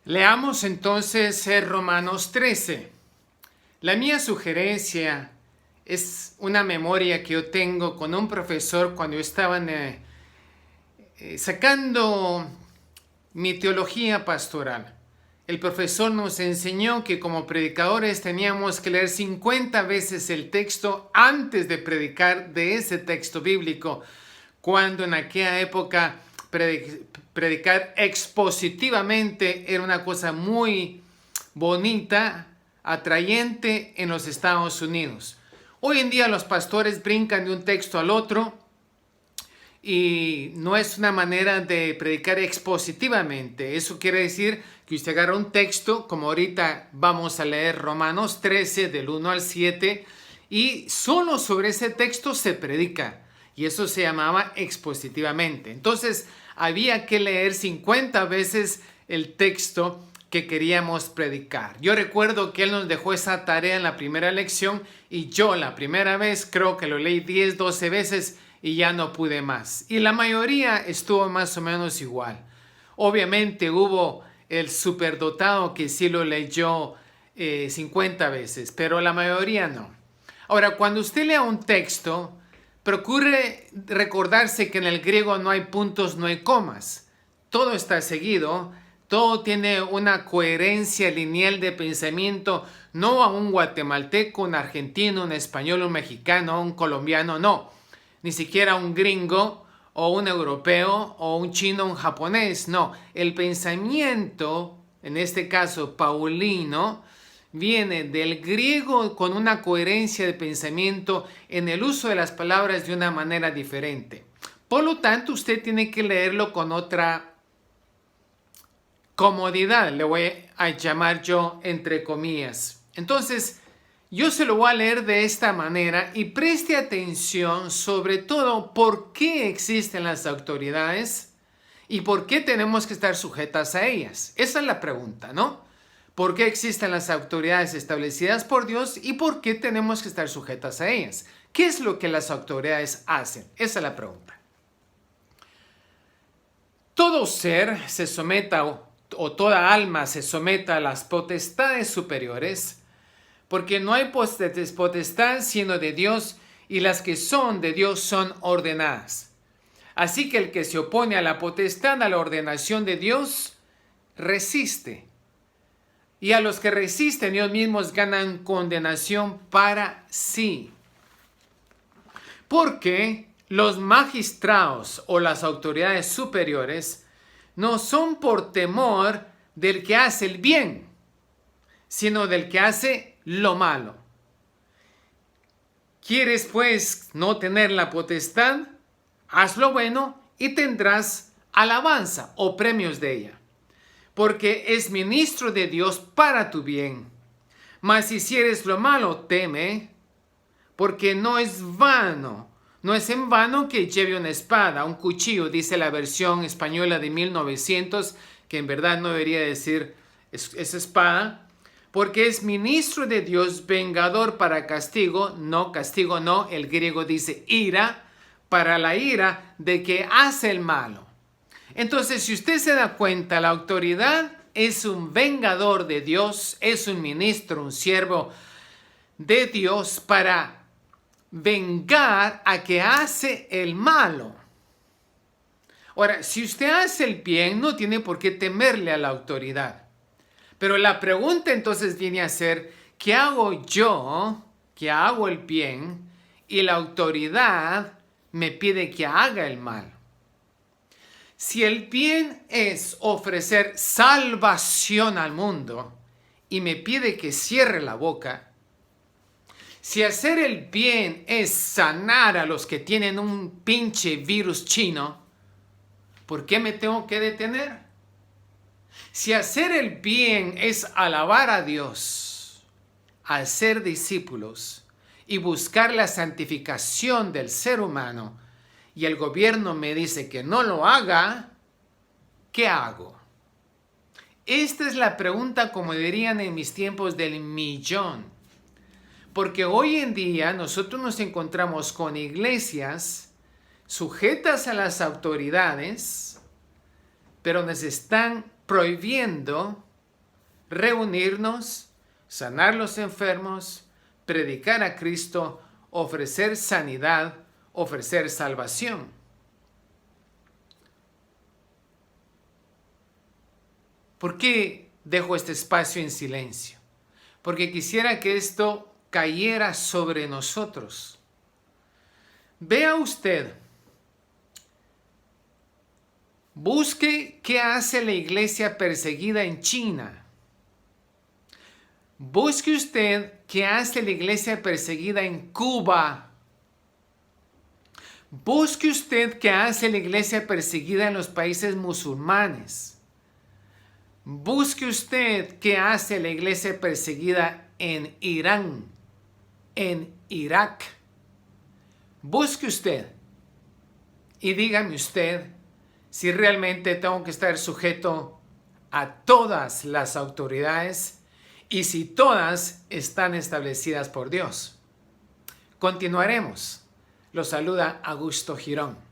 Leamos entonces Romanos 13. La mía sugerencia es una memoria que yo tengo con un profesor cuando yo estaba sacando mi teología pastoral. El profesor nos enseñó que como predicadores teníamos que leer 50 veces el texto antes de predicar de ese texto bíblico, cuando en aquella época predicar expositivamente era una cosa muy bonita, atrayente en los Estados Unidos. Hoy en día los pastores brincan de un texto al otro y no es una manera de predicar expositivamente. Eso quiere decir que usted agarra un texto, como ahorita vamos a leer Romanos 13 del 1 al 7, y solo sobre ese texto se predica. Y eso se llamaba expositivamente. Entonces había que leer 50 veces el texto que queríamos predicar. Yo recuerdo que él nos dejó esa tarea en la primera lección y yo la primera vez creo que lo leí 10, 12 veces y ya no pude más. Y la mayoría estuvo más o menos igual. Obviamente hubo el superdotado que sí lo leyó 50 veces, pero la mayoría no. Ahora, cuando usted lea un texto, procure recordarse que en el griego no hay puntos, no hay comas. Todo está seguido, todo tiene una coherencia lineal de pensamiento, no a un guatemalteco, un argentino, un español, un mexicano, un colombiano, no. Ni siquiera un gringo o un europeo o un chino, un japonés, no. El pensamiento, en este caso paulino, viene del griego con una coherencia de pensamiento en el uso de las palabras de una manera diferente. Por lo tanto, usted tiene que leerlo con otra comodidad, le voy a llamar yo entre comillas. Entonces, yo se lo voy a leer de esta manera y preste atención sobre todo por qué existen las autoridades y por qué tenemos que estar sujetas a ellas. Esa es la pregunta, ¿no? ¿Por qué existen las autoridades establecidas por Dios y por qué tenemos que estar sujetas a ellas? ¿Qué es lo que las autoridades hacen? Esa es la pregunta. Todo ser se someta o toda alma se someta a las potestades superiores, porque no hay potestad sino de Dios, y las que son de Dios son ordenadas. Así que el que se opone a la potestad, a la ordenación de Dios, resiste. Y a los que resisten, ellos mismos ganan condenación para sí. Porque los magistrados o las autoridades superiores no son por temor del que hace el bien, sino del que hace lo malo. ¿Quieres pues no tener la potestad? Haz lo bueno y tendrás alabanza o premios de ella, porque es ministro de Dios para tu bien. Mas si hicieres lo malo, teme, porque no es en vano que lleve una espada, un cuchillo, dice la versión española de 1900, que en verdad no debería decir esa espada, porque es ministro de Dios, vengador para castigo no, el griego dice ira, para la ira de que hace el malo. Entonces, si usted se da cuenta, la autoridad es un vengador de Dios, es un ministro, un siervo de Dios para vengar a que hace el malo. Ahora, si usted hace el bien, no tiene por qué temerle a la autoridad. Pero la pregunta entonces viene a ser, ¿qué hago yo que hago el bien y la autoridad me pide que haga el mal? Si el bien es ofrecer salvación al mundo y me pide que cierre la boca, si hacer el bien es sanar a los que tienen un pinche virus chino, ¿por qué me tengo que detener? Si hacer el bien es alabar a Dios, hacer discípulos y buscar la santificación del ser humano, y el gobierno me dice que no lo haga, ¿qué hago? Esta es la pregunta, como dirían en mis tiempos, del millón. Porque hoy en día nosotros nos encontramos con iglesias sujetas a las autoridades, pero nos están prohibiendo reunirnos, sanar los enfermos, predicar a Cristo, ofrecer sanidad, ofrecer salvación. ¿Por qué dejo este espacio en silencio? Porque quisiera que esto cayera sobre nosotros. Vea usted, busque qué hace la iglesia perseguida en China. Busque usted qué hace la iglesia perseguida en Cuba. Busque usted qué hace la iglesia perseguida en los países musulmanes. Busque usted qué hace la iglesia perseguida en Irán, en Irak. Busque usted y dígame usted si realmente tengo que estar sujeto a todas las autoridades y si todas están establecidas por Dios. Continuaremos. Los saluda Augusto Girón.